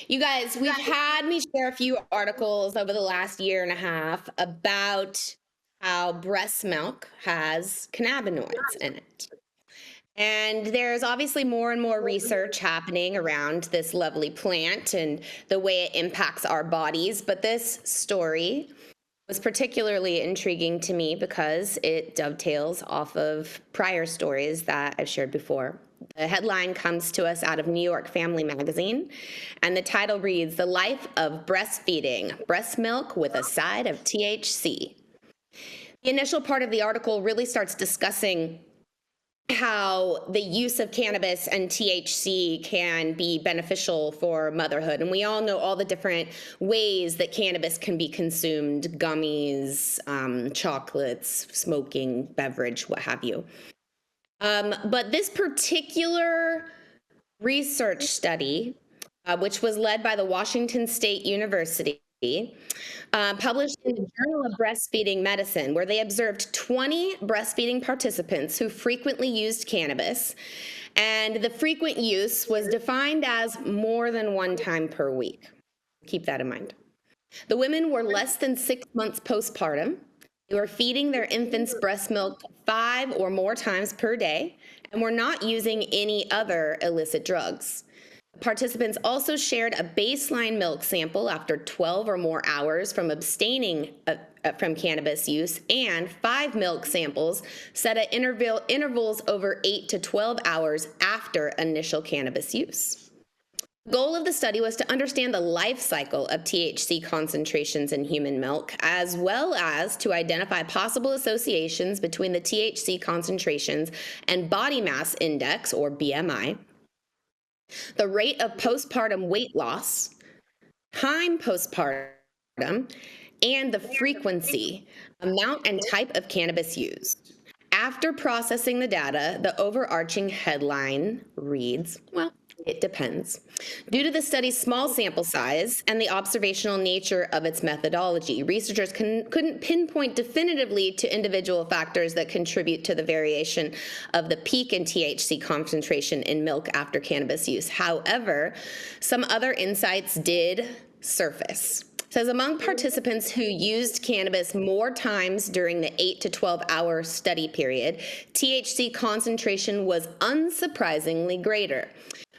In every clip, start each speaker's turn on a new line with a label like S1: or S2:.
S1: You guys, we've had me share a few articles over the last year and a half about how breast milk has cannabinoids in it. And there's obviously more and more research happening around this lovely plant and the way it impacts our bodies. But this story was particularly intriguing to me because it dovetails off of prior stories that I've shared before. The headline comes to us out of New York Family Magazine, and the title reads, "The Life of Breastfeeding, Breast Milk with a Side of THC." The initial part of the article really starts discussing how the use of cannabis and THC can be beneficial for motherhood. And we all know all the different ways that cannabis can be consumed: gummies, chocolates, smoking, beverage, what have you. But this particular research study, which was led by the Washington State University, published in the Journal of Breastfeeding Medicine, where they observed 20 breastfeeding participants who frequently used cannabis, and the frequent use was defined as more than one time per week. Keep that in mind. The women were less than 6 months postpartum. They were feeding their infants breast milk 5 or more times per day and were not using any other illicit drugs. Participants also shared a baseline milk sample after 12 or more hours from abstaining from cannabis use, and 5 milk samples set at intervals over 8 to 12 hours after initial cannabis use. The goal of the study was to understand the life cycle of THC concentrations in human milk, as well as to identify possible associations between the THC concentrations and body mass index, or BMI, the rate of postpartum weight loss, time postpartum, and the frequency, amount, and type of cannabis used. After processing the data, the overarching headline reads, well, it depends. Due to the study's small sample size and the observational nature of its methodology, researchers couldn't pinpoint definitively to individual factors that contribute to the variation of the peak in THC concentration in milk after cannabis use. However, some other insights did surface. It says among participants who used cannabis more times during the 8 to 12 hour study period, THC concentration was unsurprisingly greater.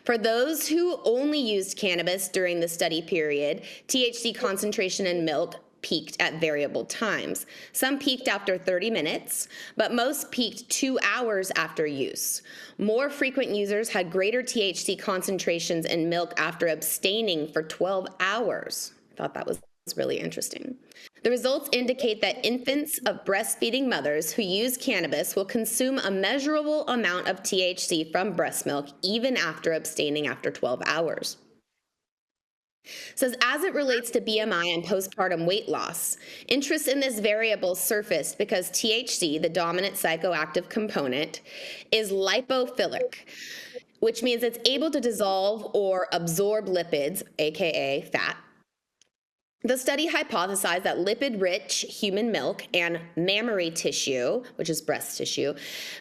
S1: For those who only used cannabis during the study period, THC concentration in milk peaked at variable times. Some peaked after 30 minutes, but most peaked 2 hours after use. More frequent users had greater THC concentrations in milk after abstaining for 12 hours. I thought that was really interesting. The results indicate that infants of breastfeeding mothers who use cannabis will consume a measurable amount of THC from breast milk even after abstaining after 12 hours. It says, as it relates to BMI and postpartum weight loss, interest in this variable surfaced because THC, the dominant psychoactive component, is lipophilic, which means it's able to dissolve or absorb lipids, aka fat. The study hypothesized that lipid-rich human milk and mammary tissue, which is breast tissue,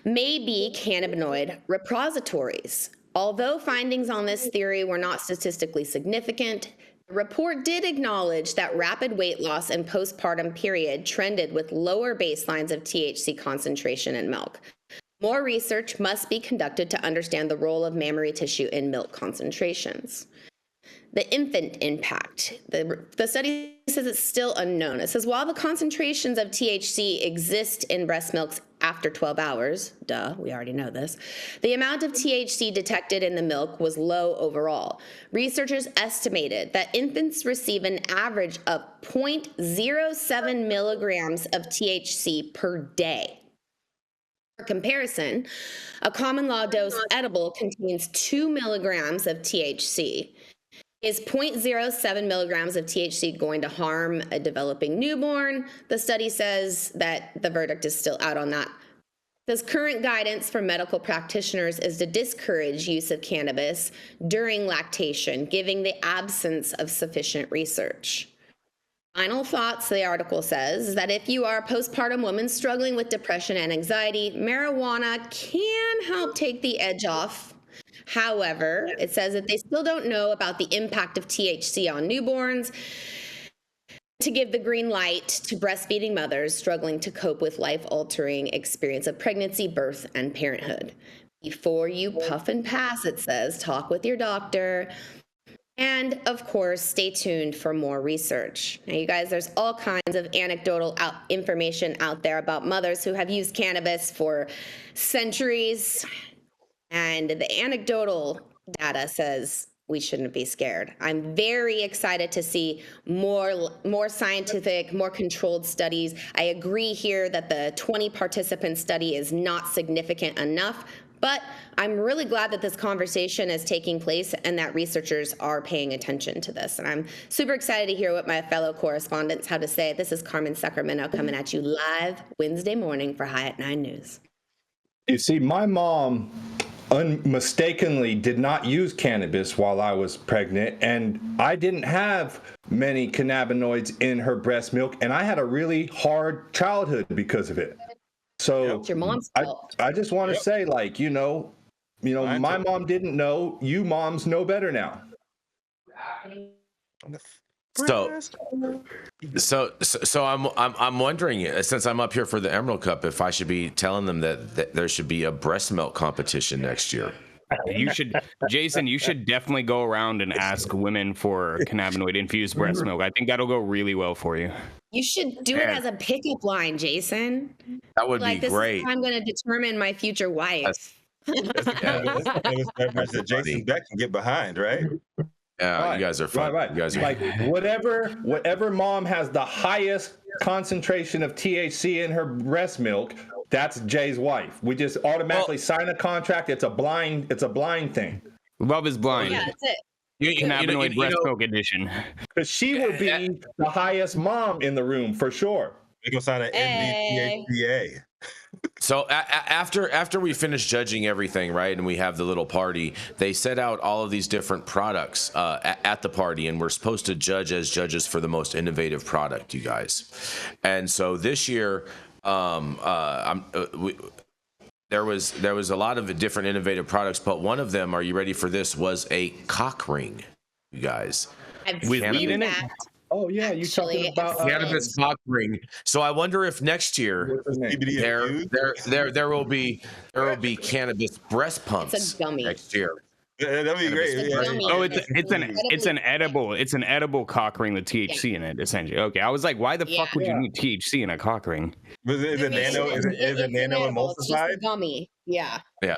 S1: may be cannabinoid repositories. Although findings on this theory were not statistically significant, the report did acknowledge that rapid weight loss and postpartum period trended with lower baselines of THC concentration in milk. More research must be conducted to understand the role of mammary tissue in milk concentrations. The infant impact. The study says it's still unknown. It says while the concentrations of THC exist in breast milks after 12 hours, duh, we already know this, the amount of THC detected in the milk was low overall. Researchers estimated that infants receive an average of 0.07 milligrams of THC per day. For comparison, a common law dose edible contains 2 milligrams of THC. Is 0.07 milligrams of THC going to harm a developing newborn? The study says that the verdict is still out on that. This current guidance for medical practitioners is to discourage use of cannabis during lactation, given the absence of sufficient research. Final thoughts, the article says, is that if you are a postpartum woman struggling with depression and anxiety, marijuana can help take the edge off. However, it says that they still don't know about the impact of THC on newborns, to give the green light to breastfeeding mothers struggling to cope with life-altering experience of pregnancy, birth, and parenthood. Before you puff and pass, it says, talk with your doctor. And of course, stay tuned for more research. Now, you guys, there's all kinds of anecdotal information out there about mothers who have used cannabis for centuries. And the anecdotal data says we shouldn't be scared. I'm very excited to see more scientific, more controlled studies. I agree here that the 20 participant study is not significant enough, but I'm really glad that this conversation is taking place and that researchers are paying attention to this. And I'm super excited to hear what my fellow correspondents have to say. This is Carmen Sacramento coming at you live Wednesday morning for High at 9 News.
S2: You see, my mom unmistakably did not use cannabis while I was pregnant, and I didn't have many cannabinoids in her breast milk, and I had a really hard childhood because of it. So
S1: It's your mom's fault.
S2: I just want to say, like, my mom didn't know. You moms know better now.
S3: So I'm wondering, since I'm up here for the Emerald Cup, if I should be telling them that there should be a breast milk competition next year.
S4: You should, Jason, you should definitely go around and ask women for cannabinoid infused breast milk. I think that'll go really well for you.
S1: You should do it as a pickup line, Jason.
S3: That would be great.
S1: Is how I'm going to determine my future wife.
S5: That's that Jason Beck can get behind, right?
S3: Yeah, you guys are fun.
S2: Right.
S3: You guys are
S2: like whatever mom has the highest concentration of THC in her breast milk, that's Jay's wife. We just automatically sign a contract. It's a blind thing.
S4: Love is blind.
S1: Yeah, that's it.
S4: Cannabinoid breast milk edition.
S2: Because she will be the highest mom in the room for sure.
S5: We can sign an NDPHCA.
S3: So after we finish judging everything, right, and we have the little party, they set out all of these different products at the party, and we're supposed to judge as judges for the most innovative product, you guys. And so this year, there was a lot of different innovative products, but one of them, are you ready for this, was a cock ring, you guys.
S1: I've
S4: With
S1: seen
S4: weed in it?
S1: that.
S2: Oh yeah, you talking about
S3: cannabis cock ring. So I wonder if next year there will be cannabis breast pumps.
S1: It's a gummy.
S3: Next year.
S5: That'd be great.
S4: Oh, it's an edible cock ring with THC in it, essentially. Okay, I was like, why the fuck would you need THC in a cock ring?
S5: Is it nano? Is it nano emulsified?
S1: Gummy. Yeah.
S3: Yeah.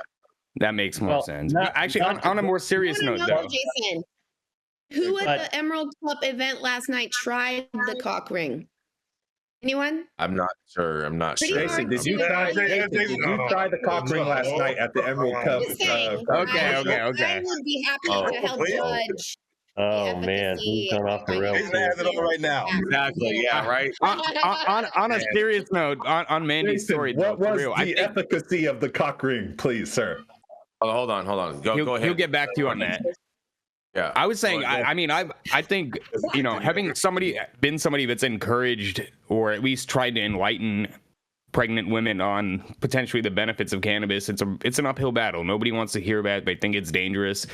S4: That makes more sense. Actually, on a more serious note, though.
S1: Jason, who at the Emerald Cup event last night tried the cock ring? Anyone?
S3: I'm not sure.
S2: Jason, did you try the cock ring last night at the Emerald Cup?
S4: Okay.
S1: I would be happy to help judge.
S6: Oh man, he's gone off the rails.
S5: He's has it all right now.
S3: Exactly. Yeah. Right.
S4: On a serious note, on Manndie's story,
S2: what was
S4: real,
S2: the efficacy of the cock ring, please, sir?
S3: Oh, hold on. Go ahead.
S4: He'll get back to you on that.
S3: Yeah.
S4: I was saying, I think, having been somebody that's encouraged or at least tried to enlighten pregnant women on potentially the benefits of cannabis, it's an uphill battle. Nobody wants to hear about it. They think it's dangerous.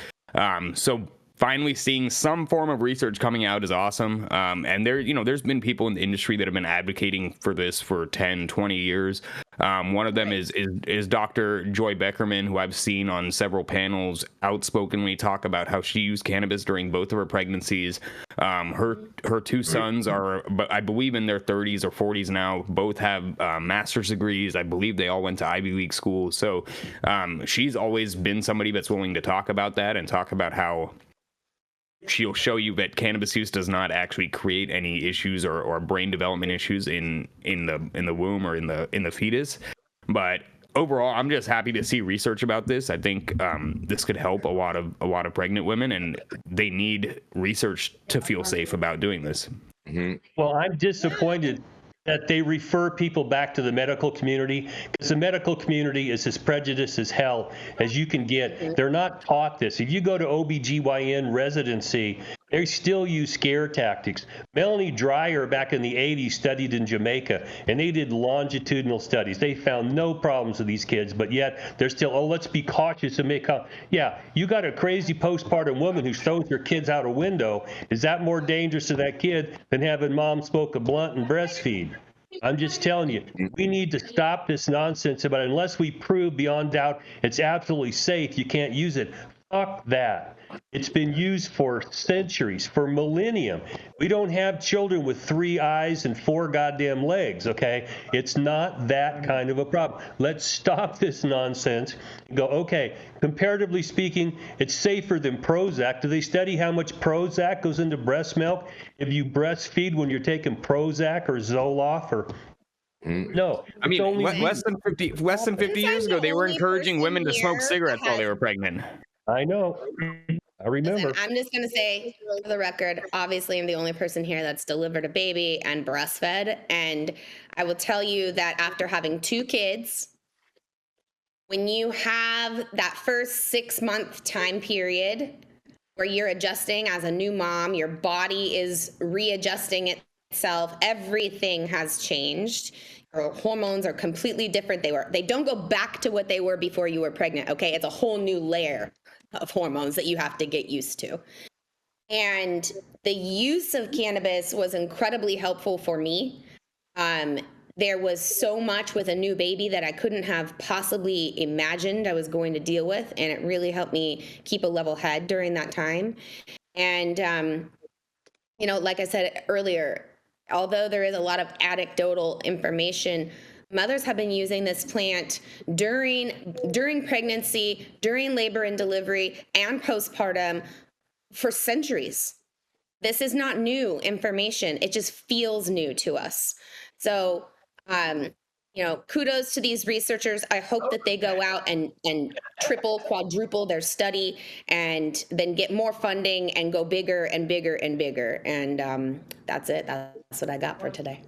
S4: So finally seeing some form of research coming out is awesome. And there's been people in the industry that have been advocating for this for 10, 20 years. One of them is Dr. Joy Beckerman, who I've seen on several panels outspokenly talk about how she used cannabis during both of her pregnancies. Her two sons are, I believe, in their 30s or 40s now. Both have master's degrees. I believe they all went to Ivy League school. So she's always been somebody that's willing to talk about that and talk about how she'll show you that cannabis use does not actually create any issues or brain development issues in the womb or in the fetus. But overall, I'm just happy to see research about this. I think this could help a lot of pregnant women, and they need research to feel safe about doing this.
S3: Mm-hmm.
S6: Well, I'm disappointed that they refer people back to the medical community, because the medical community is as prejudiced as hell as you can get. They're not taught this. If you go to OBGYN residency They still use scare tactics. Melanie Dreyer back in the 80s studied in Jamaica, and they did longitudinal studies. They found no problems with these kids, but yet they're still, oh, let's be cautious and make up. Yeah, you got a crazy postpartum woman who throws her kids out a window. Is that more dangerous to that kid than having mom smoke a blunt and breastfeed? I'm just telling you, we need to stop this nonsense about it. Unless we prove beyond doubt it's absolutely safe, you can't use it. Fuck that. It's been used for centuries, for millennium. We don't have children with 3 eyes and 4 goddamn legs, okay? It's not that kind of a problem. Let's stop this nonsense and go, okay, comparatively speaking, it's safer than Prozac. Do they study how much Prozac goes into breast milk if you breastfeed when you're taking Prozac or Zoloft or no?
S4: I mean,
S6: only
S4: less than 50 years ago, they were encouraging women to smoke cigarettes while they were pregnant.
S6: I know. I remember.
S1: Listen, I'm just going to say for the record, obviously I'm the only person here that's delivered a baby and breastfed. And I will tell you that after having 2 kids, when you have that first 6-month time period where you're adjusting as a new mom, your body is readjusting itself, everything has changed. Your hormones are completely different. They don't go back to what they were before you were pregnant, okay? It's a whole new layer of hormones that you have to get used to. And the use of cannabis was incredibly helpful for me. There was so much with a new baby that I couldn't have possibly imagined I was going to deal with, and it really helped me keep a level head during that time. And, you know, like I said earlier, although there is a lot of anecdotal information, mothers have been using this plant during pregnancy, during labor and delivery, and postpartum for centuries. This is not new information. It just feels new to us. So, you know, kudos to these researchers. I hope that they go out and triple, quadruple their study and then get more funding and go bigger and bigger and bigger. And that's it. That's what I got for today.